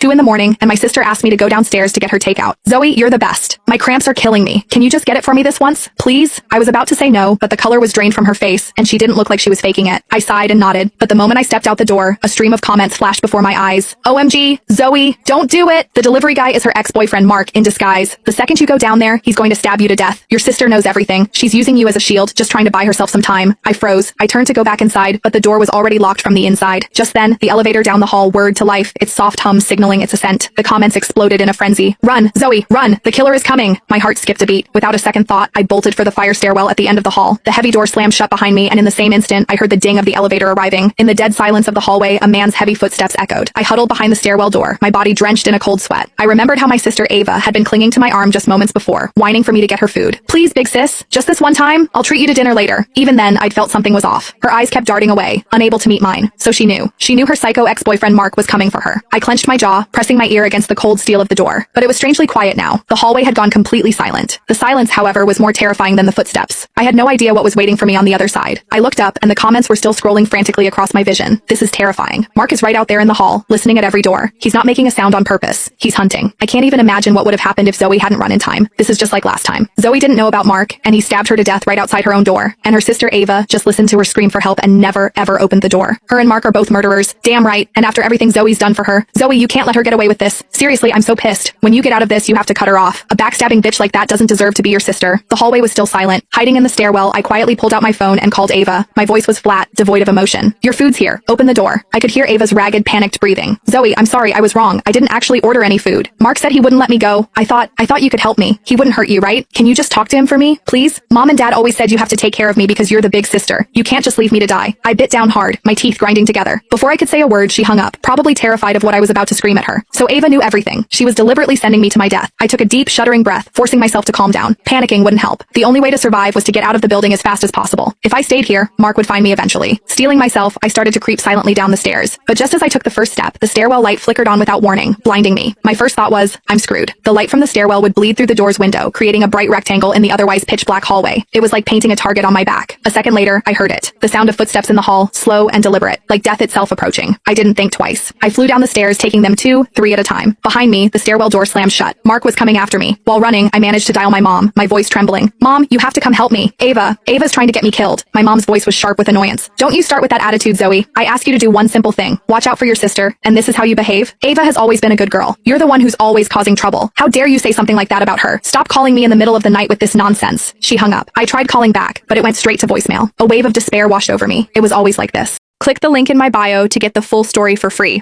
2 in the morning, and my sister asked me to go downstairs to get her takeout. Zoe, you're the best. My cramps are killing me. Can you just get it for me this once, please? I was about to say no, but the color was drained from her face, and she didn't look like she was faking it. I sighed and nodded, but the moment I stepped out the door, a stream of comments flashed before my eyes. OMG, Zoe, don't do it. The delivery guy is her ex-boyfriend Mark in disguise. The second you go down there, he's going to stab you to death. Your sister knows everything. She's using you as a shield, just trying to buy herself some time. I froze. I turned to go back inside, but the door was already locked from the inside. Just then, the elevator down the hall whirred to life, its soft hum signaling its ascent. The comments exploded in a frenzy. Run, Zoe, run! The killer is coming! My heart skipped a beat. Without a second thought, I bolted for the fire stairwell at the end of the hall. The heavy door slammed shut behind me, and in the same instant, I heard the ding of the elevator arriving. In the dead silence of the hallway, a man's heavy footsteps echoed. I huddled behind the stairwell door, my body drenched in a cold sweat. I remembered how my sister Ava had been clinging to my arm just moments before, whining for me to get her food. Please, big sis, just this one time? I'll treat you to dinner later. Even then, I'd felt something was off. Her eyes kept darting away, unable to meet mine. So she knew. She knew her psycho ex-boyfriend Mark was coming for her. I clenched my jaw, pressing my ear against the cold steel of the door. But it was strangely quiet now. The hallway had gone completely silent. The silence, however, was more terrifying than the footsteps. I had no idea what was waiting for me on the other side. I looked up, and the comments were still scrolling frantically across my vision. This is terrifying. Mark is right out there in the hall, listening at every door. He's not making a sound on purpose. He's hunting. I can't even imagine what would have happened if Zoe hadn't run in time. This is just like last time. Zoe didn't know about Mark, and he stabbed her to death right outside her own door. And her sister Ava just listened to her scream for help and never, ever opened the door. Her and Mark are both murderers. Damn right. And after everything Zoe's done for her, Zoe, you can't let her get away with this. Seriously, I'm so pissed. When you get out of this, you have to cut her off. A backstabbing bitch like that doesn't deserve to be your sister. The hallway was still silent. Hiding in the stairwell, I quietly pulled out my phone and called Ava. My voice was flat, devoid of emotion. Your food's here. Open the door. I could hear Ava's ragged, panicked breathing. Zoe, I'm sorry, I was wrong. I didn't actually order any food. Mark said he wouldn't let me go. I thought you could help me. He wouldn't hurt you, right? Can you just talk to him for me, please? Mom and Dad always said you have to take care of me because you're the big sister. You can't just leave me to die. I bit down hard, my teeth grinding together. Before I could say a word, she hung up, probably terrified of what I was about to scream at her. So Ava knew everything. She was deliberately sending me to my death. I took a deep, shuddering breath, forcing myself to calm down. Panicking wouldn't help. The only way to survive was to get out of the building as fast as possible. If I stayed here, Mark would find me eventually. Steeling myself, I started to creep silently down the stairs. But just as I took the first step, the stairwell light flickered on without warning, blinding me. My first thought was, I'm screwed. The light from the stairwell would bleed through the door's window, creating a bright rectangle in the otherwise pitch-black hallway. It was like painting a target on my back. A second later, I heard it. The sound of footsteps in the hall, slow and deliberate, like death itself approaching. I didn't think twice. I flew down the stairs, taking them 2, 3 at a time. Behind me, the stairwell door slammed shut. Mark was coming after me. While running, I managed to dial my mom, my voice trembling. Mom, you have to come help me. Ava's trying to get me killed. My mom's voice was sharp with annoyance. Don't you start with that attitude, Zoe. I ask you to do one simple thing. Watch out for your sister, and this is how you behave? Ava has always been a good girl. You're the one who's always causing trouble. How dare you say something like that about her? Stop calling me in the middle of the night with this nonsense. She hung up. I tried calling back, but it went straight to voicemail. A wave of despair washed over me. It was always like this. Click the link in my bio to get the full story for free.